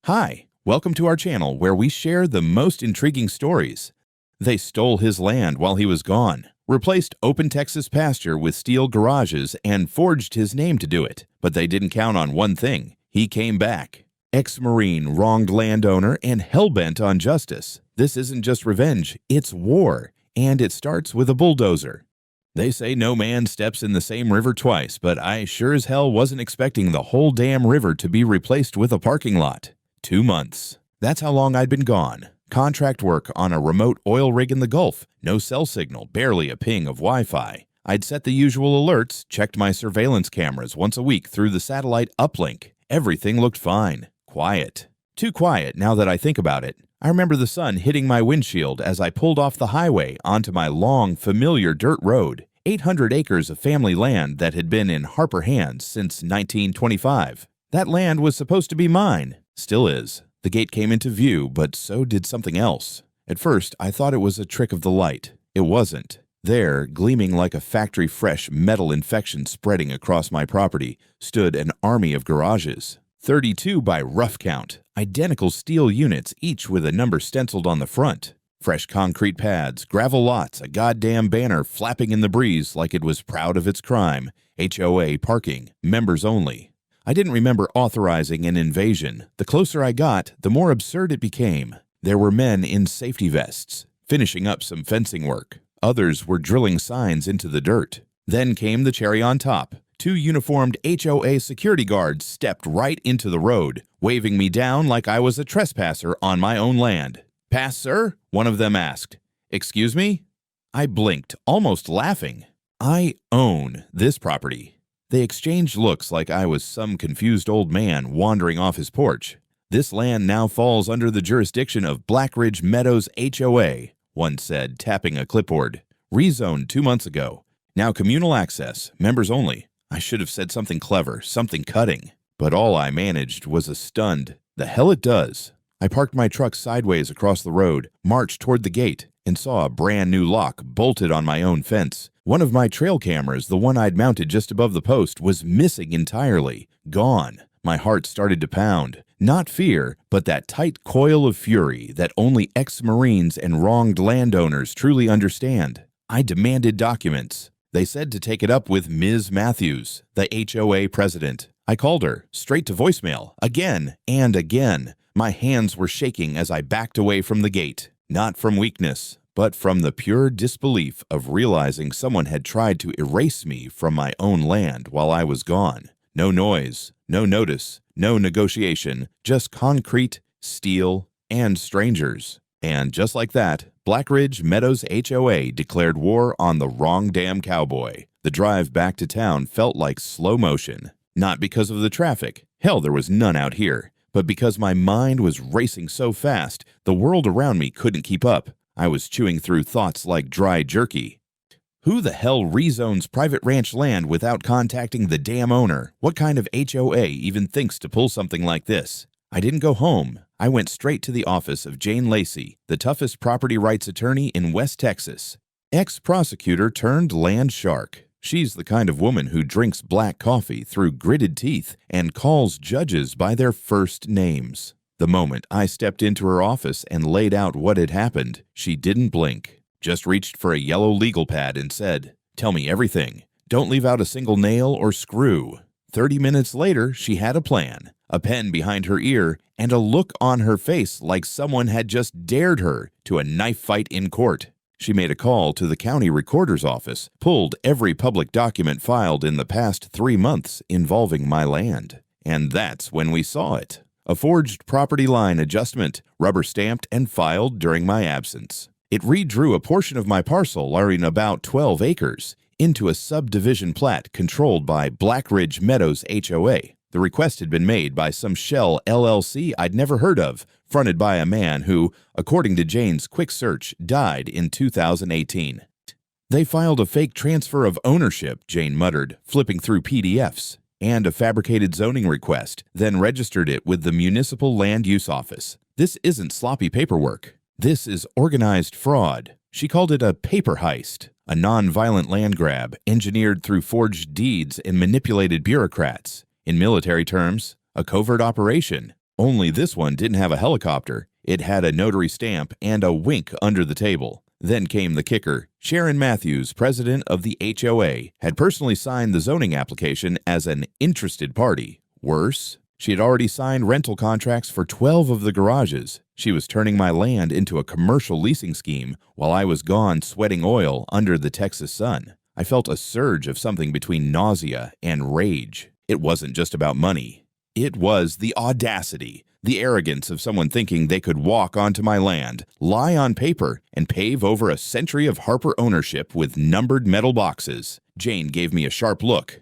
Hi, welcome to our channel where we share the most intriguing stories. They stole his land while he was gone, replaced open Texas pasture with steel garages, and forged his name to do it. But they didn't count on one thing. He came back. Ex-Marine, wronged landowner, and hell-bent on justice. This isn't just revenge, it's war, and it starts with a bulldozer. They say no man steps in the same river twice, but I sure as hell wasn't expecting the whole damn river to be replaced with a parking lot. 2 months. That's how long I'd been gone. Contract work on a remote oil rig in the Gulf. No cell signal, barely a ping of Wi-Fi. I'd set the usual alerts, checked my surveillance cameras once a week through the satellite uplink. Everything looked fine. Quiet. Too quiet now that I think about it. I remember the sun hitting my windshield as I pulled off the highway onto my long, familiar dirt road. 800 acres of family land that had been in Harper hands since 1925. That land was supposed to be mine. Still is. The gate came into view, but so did something else. At first, I thought it was a trick of the light. It wasn't. There, gleaming like a factory-fresh metal infection spreading across my property, stood an army of garages. 32 by rough count. Identical steel units, each with a number stenciled on the front. Fresh concrete pads, gravel lots, a goddamn banner flapping in the breeze like it was proud of its crime. HOA parking, members only. I didn't remember authorizing an invasion. The closer I got, the more absurd it became. There were men in safety vests, finishing up some fencing work. Others were drilling signs into the dirt. Then came the cherry on top. 2 uniformed HOA security guards stepped right into the road, waving me down like I was a trespasser on my own land. "Pass, sir?" one of them asked. "Excuse me?" I blinked, almost laughing. I own this property. They exchanged looks like I was some confused old man wandering off his porch. "This land now falls under the jurisdiction of Blackridge Meadows HOA, one said, tapping a clipboard. "Rezoned 2 months ago. Now communal access, members only." I should have said something clever, something cutting. But all I managed was a stunned, "The hell it does." I parked my truck sideways across the road, marched toward the gate, and saw a brand new lock bolted on my own fence. One of my trail cameras, the one I'd mounted just above the post, was missing entirely. Gone. My heart started to pound. Not fear, but that tight coil of fury that only ex-Marines and wronged landowners truly understand. I demanded documents. They said to take it up with Ms. Matthews, the HOA president. I called her, straight to voicemail, again and again. My hands were shaking as I backed away from the gate. Not from weakness, but from the pure disbelief of realizing someone had tried to erase me from my own land while I was gone. No noise, no notice, no negotiation, just concrete, steel, and strangers. And just like that, Blackridge Meadows HOA declared war on the wrong damn cowboy. The drive back to town felt like slow motion. Not because of the traffic. Hell, there was none out here. But because my mind was racing so fast, the world around me couldn't keep up. I was chewing through thoughts like dry jerky. Who the hell rezones private ranch land without contacting the damn owner? What kind of HOA even thinks to pull something like this? I didn't go home. I went straight to the office of Jane Lacey, the toughest property rights attorney in West Texas. Ex-prosecutor turned land shark. She's the kind of woman who drinks black coffee through gritted teeth and calls judges by their first names. The moment I stepped into her office and laid out what had happened, she didn't blink. Just reached for a yellow legal pad and said, "Tell me everything. Don't leave out a single nail or screw." 30 minutes later, she had a plan, a pen behind her ear, and a look on her face like someone had just dared her to a knife fight in court. She made a call to the county recorder's office, pulled every public document filed in the past 3 months involving my land. And that's when we saw it. A forged property line adjustment, rubber-stamped and filed during my absence. It redrew a portion of my parcel, laying about 12 acres, into a subdivision plat controlled by Blackridge Meadows HOA. The request had been made by some shell LLC I'd never heard of, fronted by a man who, according to Jane's quick search, died in 2018. "They filed a fake transfer of ownership," Jane muttered, flipping through PDFs, "and a fabricated zoning request, then registered it with the Municipal Land Use Office. This isn't sloppy paperwork. This is organized fraud." She called it a paper heist, a non-violent land grab engineered through forged deeds and manipulated bureaucrats. In military terms, a covert operation. Only this one didn't have a helicopter. It had a notary stamp and a wink under the table. Then came the kicker. Sharon Matthews, president of the HOA, had personally signed the zoning application as an interested party. Worse, she had already signed rental contracts for 12 of the garages. She was turning my land into a commercial leasing scheme while I was gone sweating oil under the Texas sun. I felt a surge of something between nausea and rage. It wasn't just about money. It was the audacity, the arrogance of someone thinking they could walk onto my land, lie on paper, and pave over a century of Harper ownership with numbered metal boxes. Jane gave me a sharp look.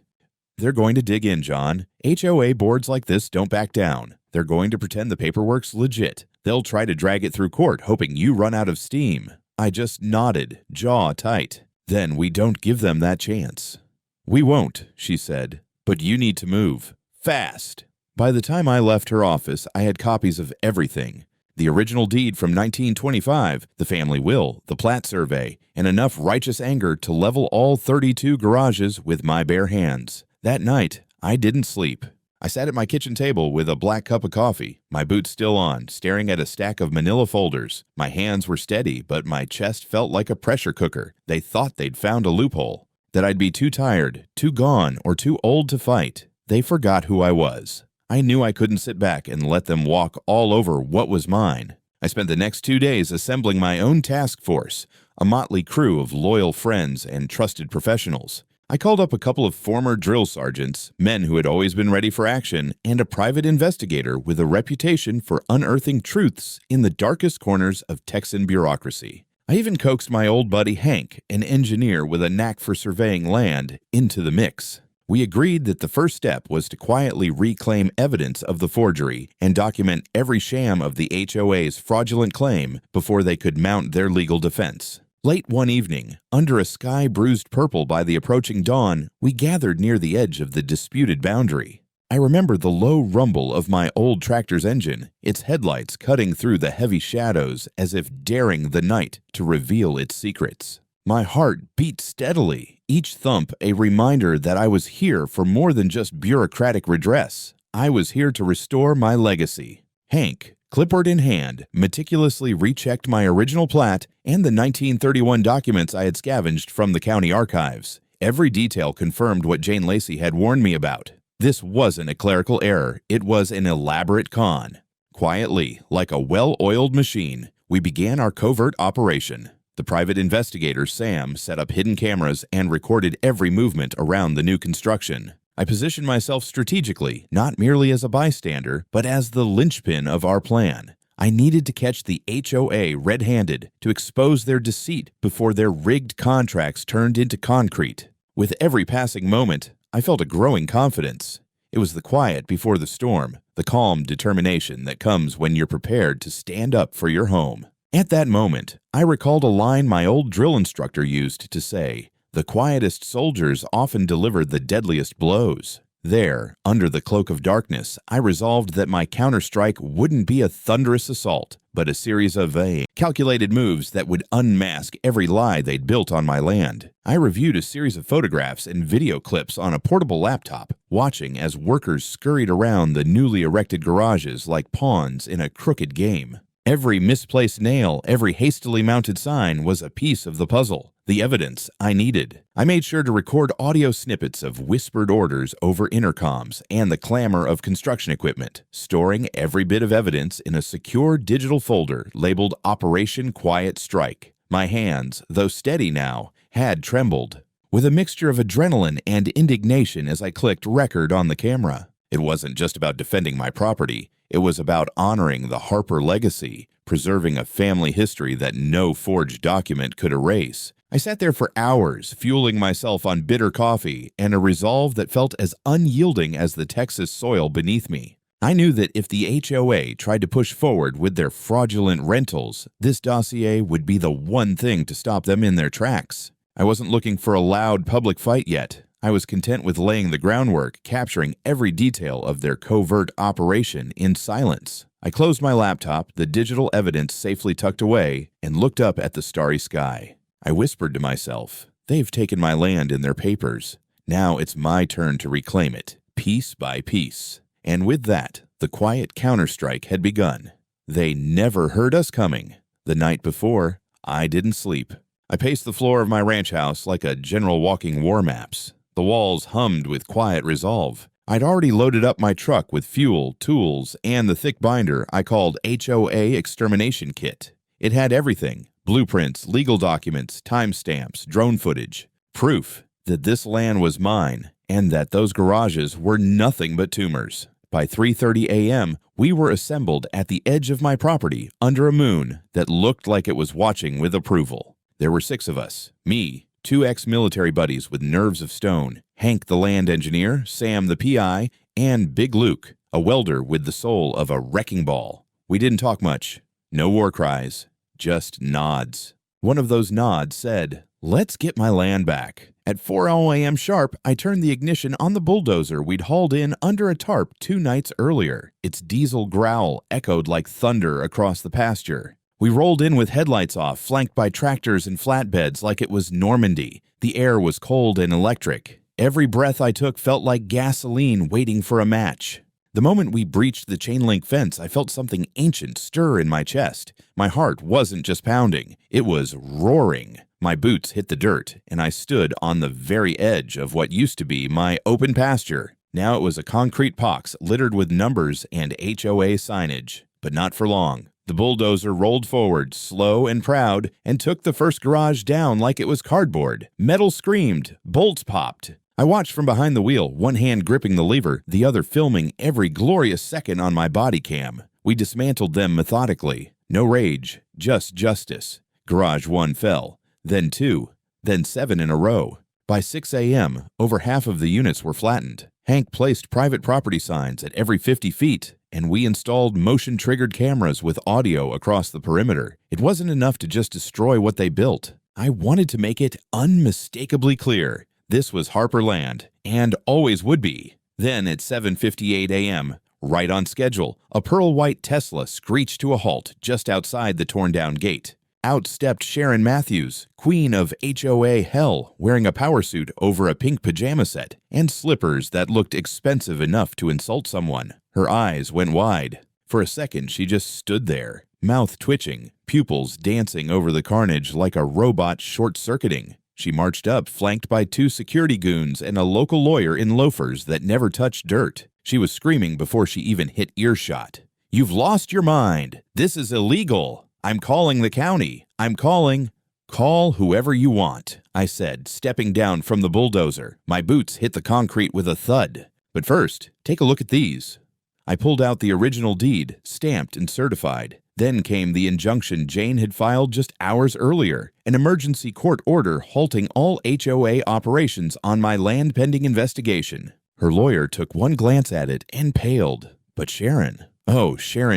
They're going to dig in, John. HOA boards like this don't back down. They're going to pretend the paperwork's legit. They'll try to drag it through court, hoping you run out of steam. I just nodded, jaw tight. Then we don't give them that chance. We won't, she said, but you need to move. Fast. By the time I left her office, I had copies of everything. The original deed from 1925, the family will, the plat survey, and enough righteous anger to level all 32 garages with my bare hands. That night, I didn't sleep. I sat at my kitchen table with a black cup of coffee, my boots still on, staring at a stack of manila folders. My hands were steady, but my chest felt like a pressure cooker. They thought they'd found a loophole, that I'd be too tired, too gone, or too old to fight. They forgot who I was. I knew I couldn't sit back and let them walk all over what was mine. I spent the next 2 days assembling my own task force, a motley crew of loyal friends and trusted professionals. I called up a couple of former drill sergeants, men who had always been ready for action, and a private investigator with a reputation for unearthing truths in the darkest corners of Texan bureaucracy. I even coaxed my old buddy Hank, an engineer with a knack for surveying land, into the mix. We agreed that the first step was to quietly reclaim evidence of the forgery and document every sham of the HOA's fraudulent claim before they could mount their legal defense. Late one evening, under a sky bruised purple by the approaching dawn, we gathered near the edge of the disputed boundary. I remember the low rumble of my old tractor's engine, its headlights cutting through the heavy shadows as if daring the night to reveal its secrets. My heart beat steadily, each thump a reminder that I was here for more than just bureaucratic redress. I was here to restore my legacy. Hank, clipboard in hand, meticulously rechecked my original plat and the 1931 documents I had scavenged from the county archives. Every detail confirmed what Jane Lacey had warned me about. This wasn't a clerical error, it was an elaborate con. Quietly, like a well-oiled machine, we began our covert operation. The private investigator, Sam, set up hidden cameras and recorded every movement around the new construction. I positioned myself strategically, not merely as a bystander, but as the linchpin of our plan. I needed to catch the HOA red-handed, to expose their deceit before their rigged contracts turned into concrete. With every passing moment, I felt a growing confidence. It was the quiet before the storm, the calm determination that comes when you're prepared to stand up for your home. At that moment, I recalled a line my old drill instructor used to say, "The quietest soldiers often deliver the deadliest blows." There, under the cloak of darkness, I resolved that my counterstrike wouldn't be a thunderous assault, but a series of calculated moves that would unmask every lie they'd built on my land. I reviewed a series of photographs and video clips on a portable laptop, watching as workers scurried around the newly erected garages like pawns in a crooked game. Every misplaced nail, every hastily mounted sign was a piece of the puzzle, the evidence I needed. I made sure to record audio snippets of whispered orders over intercoms and the clamor of construction equipment, storing every bit of evidence in a secure digital folder labeled Operation Quiet Strike. My hands, though steady now, had trembled, with a mixture of adrenaline and indignation as I clicked record on the camera. It wasn't just about defending my property. It was about honoring the Harper legacy, preserving a family history that no forged document could erase. I sat there for hours, fueling myself on bitter coffee and a resolve that felt as unyielding as the Texas soil beneath me. I knew that if the HOA tried to push forward with their fraudulent rentals, this dossier would be the one thing to stop them in their tracks. I wasn't looking for a loud public fight yet. I was content with laying the groundwork, capturing every detail of their covert operation in silence. I closed my laptop, the digital evidence safely tucked away, and looked up at the starry sky. I whispered to myself, "They've taken my land in their papers. Now it's my turn to reclaim it, piece by piece." And with that, The quiet counterstrike had begun. They never heard us coming. The night before, I didn't sleep. I paced the floor of my ranch house like a general walking war maps. The walls hummed with quiet resolve. I'd already loaded up my truck with fuel, tools, and the thick binder I called HOA Extermination Kit. It had everything: blueprints, legal documents, timestamps, drone footage. Proof that this land was mine and that those garages were nothing but tumors. By 3:30 a.m., we were assembled at the edge of my property under a moon that looked like it was watching with approval. There were 6 of us: me, 2 ex-military buddies with nerves of stone, Hank the land engineer, Sam the PI, and Big Luke, a welder with the soul of a wrecking ball. We didn't talk much. No war cries, just nods. One of those nods said, "Let's get my land back." At 4 a.m. sharp, I turned the ignition on the bulldozer we'd hauled in under a tarp 2 nights earlier. Its diesel growl echoed like thunder across the pasture. We rolled in with headlights off, flanked by tractors and flatbeds like it was Normandy. The air was cold and electric. Every breath I took felt like gasoline waiting for a match. The moment we breached the chain-link fence, I felt something ancient stir in my chest. My heart wasn't just pounding, it was roaring. My boots hit the dirt, and I stood on the very edge of what used to be my open pasture. Now it was a concrete box littered with numbers and HOA signage. But not for long. The bulldozer rolled forward, slow and proud, and took the first garage down like it was cardboard. Metal screamed. Bolts popped. I watched from behind the wheel, one hand gripping the lever, the other filming every glorious second on my body cam. We dismantled them methodically. No rage, just justice. Garage 1 fell. Then 2, then 7 in a row. By 6 a.m., over half of the units were flattened. Hank placed private property signs at every 50 feet, and we installed motion-triggered cameras with audio across the perimeter. It wasn't enough to just destroy what they built. I wanted to make it unmistakably clear. This was Harper land, and always would be. Then at 7:58 a.m., right on schedule, a pearl-white Tesla screeched to a halt just outside the torn-down gate. Out stepped Sharon Matthews, queen of HOA hell, wearing a power suit over a pink pajama set and slippers that looked expensive enough to insult someone. Her eyes went wide. For a second, she just stood there, mouth twitching, pupils dancing over the carnage like a robot short-circuiting. She marched up, flanked by 2 security goons and a local lawyer in loafers that never touched dirt. She was screaming before she even hit earshot. "You've lost your mind. This is illegal. I'm calling the county. I'm calling." "Call whoever you want," I said, stepping down from the bulldozer. My boots hit the concrete with a thud. "But first, take a look at these." I pulled out the original deed, stamped and certified. Then came the injunction Jane had filed just hours earlier, an emergency court order halting all HOA operations on my land pending investigation. Her lawyer took one glance at it and paled. But Sharon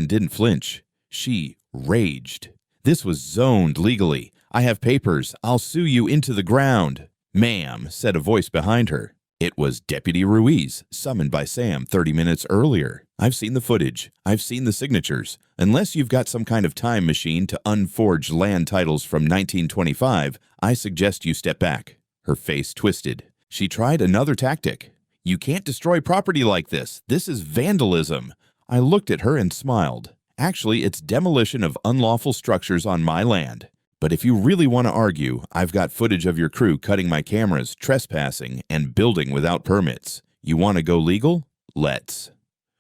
didn't flinch. She raged. "This was zoned legally. I have papers. I'll sue you into the ground." "Ma'am," said a voice behind her. It was Deputy Ruiz, summoned by Sam 30 minutes earlier. "I've seen the footage. I've seen the signatures. Unless you've got some kind of time machine to unforge land titles from 1925, I suggest you step back." Her face twisted. She tried another tactic. "You can't destroy property like this. This is vandalism." I looked at her and smiled. "Actually, it's demolition of unlawful structures on my land. But if you really want to argue, I've got footage of your crew cutting my cameras, trespassing, and building without permits. You want to go legal? Let's."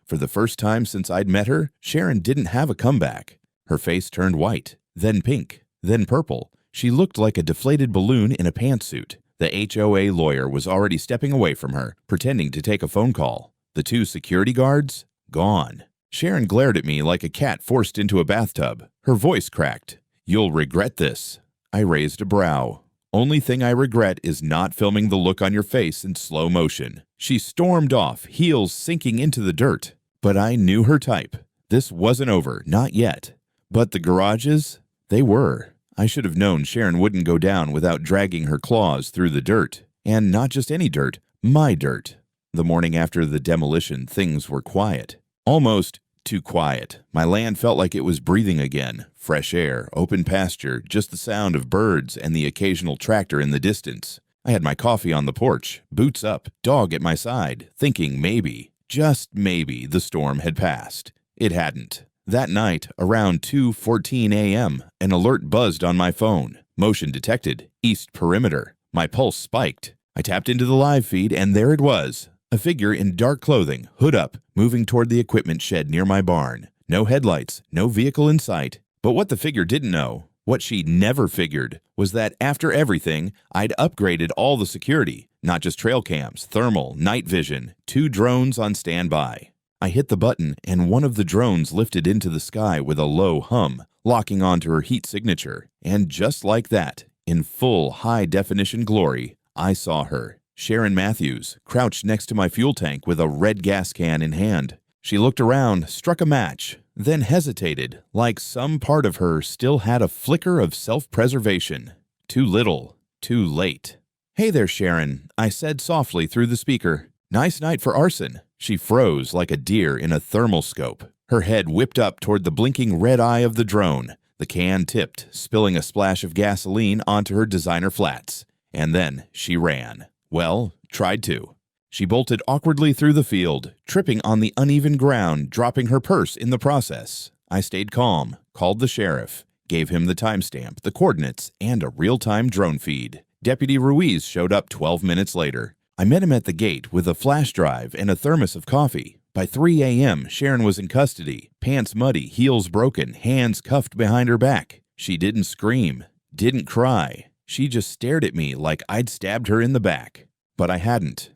For the first time since I'd met her, Sharon didn't have a comeback. Her face turned white, then pink, then purple. She looked like a deflated balloon in a pantsuit. The HOA lawyer was already stepping away from her, pretending to take a phone call. The 2 security guards? Gone. Sharon glared at me like a cat forced into a bathtub. Her voice cracked. "You'll regret this." I raised a brow. "Only thing I regret is not filming the look on your face in slow motion." She stormed off, heels sinking into the dirt. But I knew her type. This wasn't over, not yet. But the garages? They were. I should have known Sharon wouldn't go down without dragging her claws through the dirt. And not just any dirt, my dirt. The morning after the demolition, things were quiet. Almost too quiet. My land felt like it was breathing again. Fresh air, open pasture, just the sound of birds and the occasional tractor in the distance. I had my coffee on the porch, boots up, dog at my side, thinking maybe. Just maybe the storm had passed. It hadn't. That night, around 2:14 a.m., an alert buzzed on my phone. Motion detected. East perimeter. My pulse spiked. I tapped into the live feed, and there it was. A figure in dark clothing, hood up, moving toward the equipment shed near my barn. No headlights, no vehicle in sight. But what the figure didn't know, what she never figured, was that after everything, I'd upgraded all the security. Not just trail cams, thermal, night vision, 2 drones on standby. I hit the button, and one of the drones lifted into the sky with a low hum, locking onto her heat signature. And just like that, in full high-definition glory, I saw her. Sharon Matthews, crouched next to my fuel tank with a red gas can in hand. She looked around, struck a match, then hesitated, like some part of her still had a flicker of self-preservation. Too little, too late. "Hey there, Sharon," I said softly through the speaker. "Nice night for arson." She froze like a deer in a thermal scope. Her head whipped up toward the blinking red eye of the drone. The can tipped, spilling a splash of gasoline onto her designer flats. And then she ran. Well, tried to. She bolted awkwardly through the field, tripping on the uneven ground, dropping her purse in the process. I stayed calm, called the sheriff, gave him the timestamp, the coordinates, and a real-time drone feed. Deputy Ruiz showed up 12 minutes later. I met him at the gate with a flash drive and a thermos of coffee. By 3 a.m., Sharon was in custody, pants muddy, heels broken, hands cuffed behind her back. She didn't scream, didn't cry. She just stared at me like I'd stabbed her in the back. But I hadn't.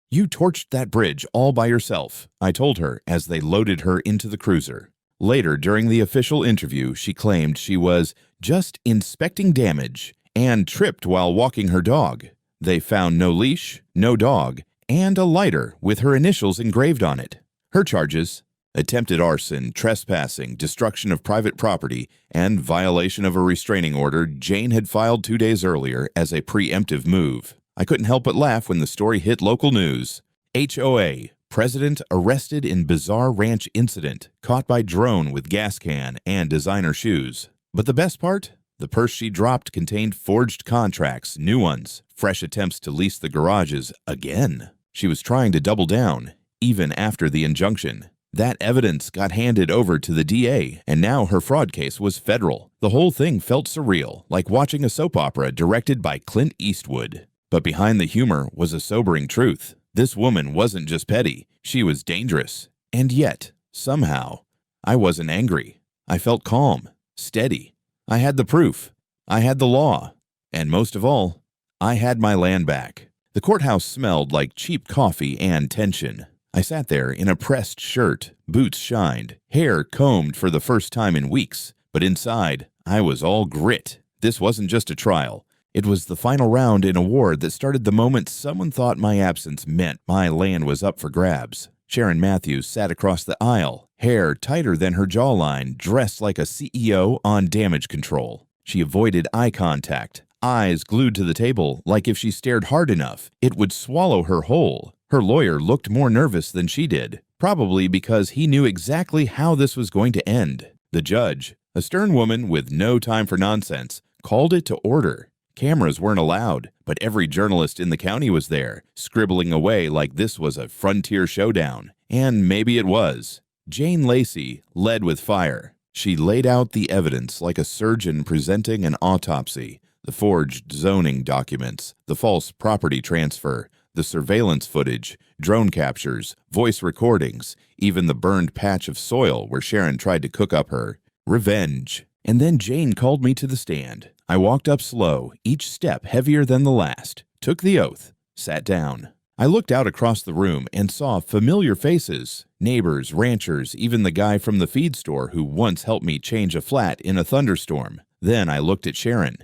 "You torched that bridge all by yourself," I told her as they loaded her into the cruiser. Later, during the official interview, she claimed she was just inspecting damage and tripped while walking her dog. They found no leash, no dog, and a lighter with her initials engraved on it. Her charges: attempted arson, trespassing, destruction of private property, and violation of a restraining order Jane had filed 2 days earlier as a preemptive move. I couldn't help but laugh when the story hit local news. HOA, president arrested in bizarre ranch incident, caught by drone with gas can and designer shoes. But the best part? The purse she dropped contained forged contracts, new ones, fresh attempts to lease the garages again. She was trying to double down, even after the injunction. That evidence got handed over to the DA, and now her fraud case was federal. The whole thing felt surreal, like watching a soap opera directed by Clint Eastwood. But behind the humor was a sobering truth. This woman wasn't just petty, she was dangerous. And yet, somehow, I wasn't angry. I felt calm, steady. I had the proof. I had the law. And most of all, I had my land back. The courthouse smelled like cheap coffee and tension. I sat there in a pressed shirt, boots shined, hair combed for the first time in weeks. But inside, I was all grit. This wasn't just a trial. It was the final round in a war that started the moment someone thought my absence meant my land was up for grabs. Sharon Matthews sat across the aisle, hair tighter than her jawline, dressed like a CEO on damage control. She avoided eye contact, eyes glued to the table like if she stared hard enough, it would swallow her whole. Her lawyer looked more nervous than she did, probably because he knew exactly how this was going to end. The judge, a stern woman with no time for nonsense, called it to order. Cameras weren't allowed, but every journalist in the county was there, scribbling away like this was a frontier showdown. And maybe it was. Jane Lacey led with fire. She laid out the evidence like a surgeon presenting an autopsy. The forged zoning documents, the false property transfer, the surveillance footage, drone captures, voice recordings, even the burned patch of soil where Sharon tried to cook up her revenge. And then Jane called me to the stand. I walked up slow, each step heavier than the last, took the oath, sat down. I looked out across the room and saw familiar faces, neighbors, ranchers, even the guy from the feed store who once helped me change a flat in a thunderstorm. Then I looked at Sharon.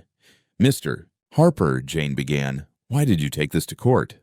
"Mr. Harper," Jane began, "why did you take this to court?"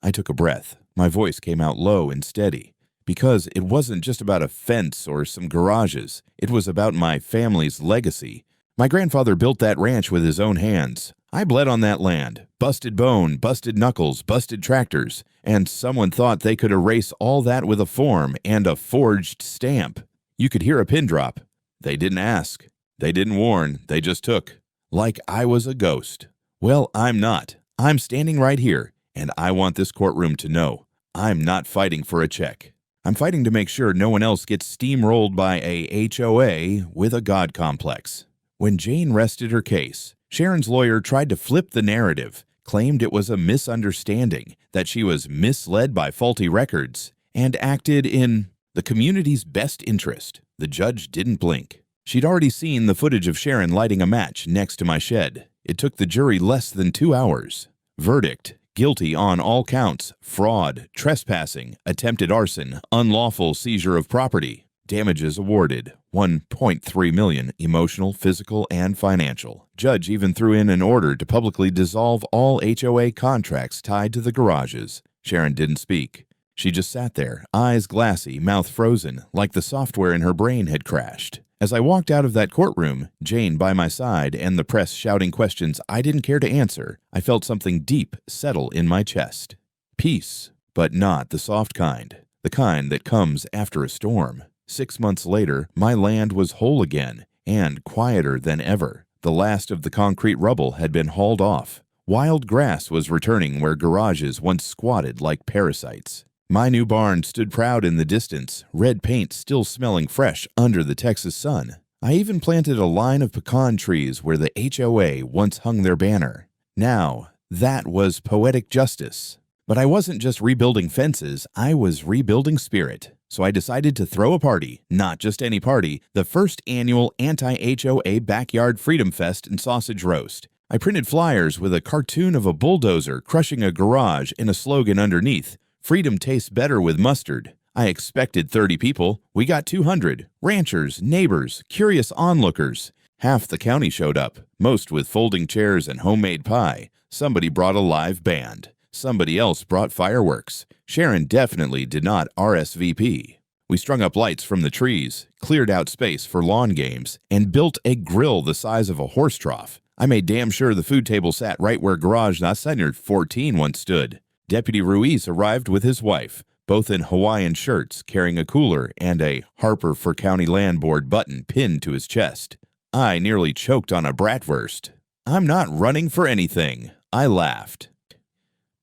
I took a breath. My voice came out low and steady. Because it wasn't just about a fence or some garages. It was about my family's legacy. My grandfather built that ranch with his own hands. I bled on that land. Busted bone, busted knuckles, busted tractors. And someone thought they could erase all that with a form and a forged stamp. You could hear a pin drop. They didn't ask. They didn't warn. They just took. Like I was a ghost. Well, I'm not. I'm standing right here, and I want this courtroom to know I'm not fighting for a check. I'm fighting to make sure no one else gets steamrolled by a HOA with a God complex. When Jane rested her case, Sharon's lawyer tried to flip the narrative, claimed it was a misunderstanding, that she was misled by faulty records, and acted in the community's best interest. The judge didn't blink. She'd already seen the footage of Sharon lighting a match next to my shed. It took the jury less than 2 hours. Verdict: guilty on all counts: fraud, trespassing, attempted arson, unlawful seizure of property. Damages awarded: $1.3 million, emotional, physical, and financial. Judge even threw in an order to publicly dissolve all HOA contracts tied to the garages. Sharon didn't speak. She just sat there, eyes glassy, mouth frozen, like the software in her brain had crashed. As I walked out of that courtroom, Jane by my side and the press shouting questions I didn't care to answer, I felt something deep settle in my chest. Peace, but not the soft kind. The kind that comes after a storm. 6 months later, my land was whole again, and quieter than ever. The last of the concrete rubble had been hauled off. Wild grass was returning where garages once squatted like parasites. My new barn stood proud in the distance, red paint still smelling fresh under the Texas sun. I even planted a line of pecan trees where the HOA once hung their banner. Now, that was poetic justice. But I wasn't just rebuilding fences, I was rebuilding spirit. So I decided to throw a party, not just any party, the first annual anti-HOA Backyard Freedom Fest and Sausage Roast. I printed flyers with a cartoon of a bulldozer crushing a garage and a slogan underneath: "Freedom tastes better with mustard." I expected 30 people. We got 200. Ranchers, neighbors, curious onlookers. Half the county showed up, most with folding chairs and homemade pie. Somebody brought a live band. Somebody else brought fireworks. Sharon definitely did not RSVP. We strung up lights from the trees, cleared out space for lawn games, and built a grill the size of a horse trough. I made damn sure the food table sat right where Garage Nassanyard 14 once stood. Deputy Ruiz arrived with his wife, both in Hawaiian shirts, carrying a cooler and a Harper for County Land Board button pinned to his chest. I nearly choked on a bratwurst. "I'm not running for anything," I laughed.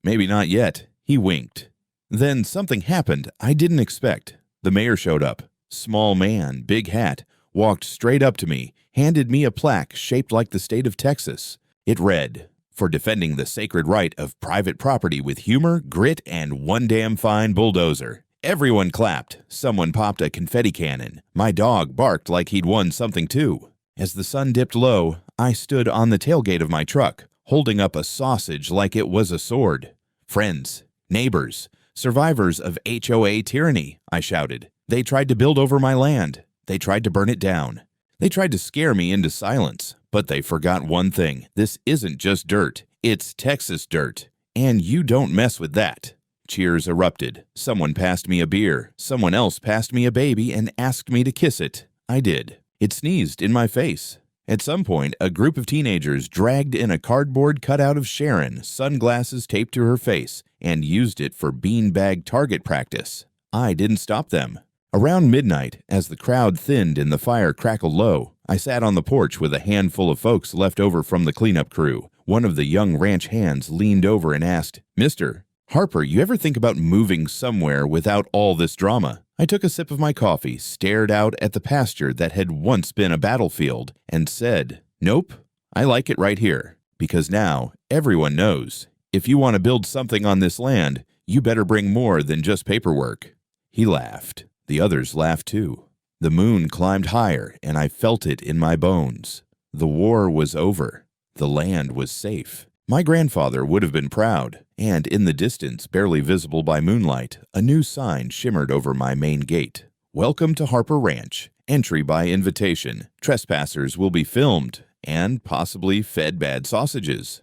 "Maybe not yet," he winked. Then something happened I didn't expect. The mayor showed up. Small man, big hat, walked straight up to me, handed me a plaque shaped like the state of Texas. It read, "For defending the sacred right of private property with humor, grit, and one damn fine bulldozer." Everyone clapped. Someone popped a confetti cannon. My dog barked like he'd won something too. As the sun dipped low, I stood on the tailgate of my truck, holding up a sausage like it was a sword. "Friends, neighbors, survivors of HOA tyranny," I shouted. "They tried to build over my land. They tried to burn it down. They tried to scare me into silence. But they forgot one thing. This isn't just dirt. It's Texas dirt. And you don't mess with that." Cheers erupted. Someone passed me a beer. Someone else passed me a baby and asked me to kiss it. I did. It sneezed in my face. At some point, a group of teenagers dragged in a cardboard cutout of Sharon, sunglasses taped to her face, and used it for beanbag target practice. I didn't stop them. Around midnight, as the crowd thinned and the fire crackled low, I sat on the porch with a handful of folks left over from the cleanup crew. One of the young ranch hands leaned over and asked, "Mr. Harper, you ever think about moving somewhere without all this drama?" I took a sip of my coffee, stared out at the pasture that had once been a battlefield, and said, "Nope, I like it right here. Because now, everyone knows, if you want to build something on this land, you better bring more than just paperwork." He laughed. The others laughed too. The moon climbed higher, and I felt it in my bones. The war was over. The land was safe. My grandfather would have been proud, and in the distance, barely visible by moonlight, a new sign shimmered over my main gate. "Welcome to Harper Ranch. Entry by invitation. Trespassers will be filmed and possibly fed bad sausages."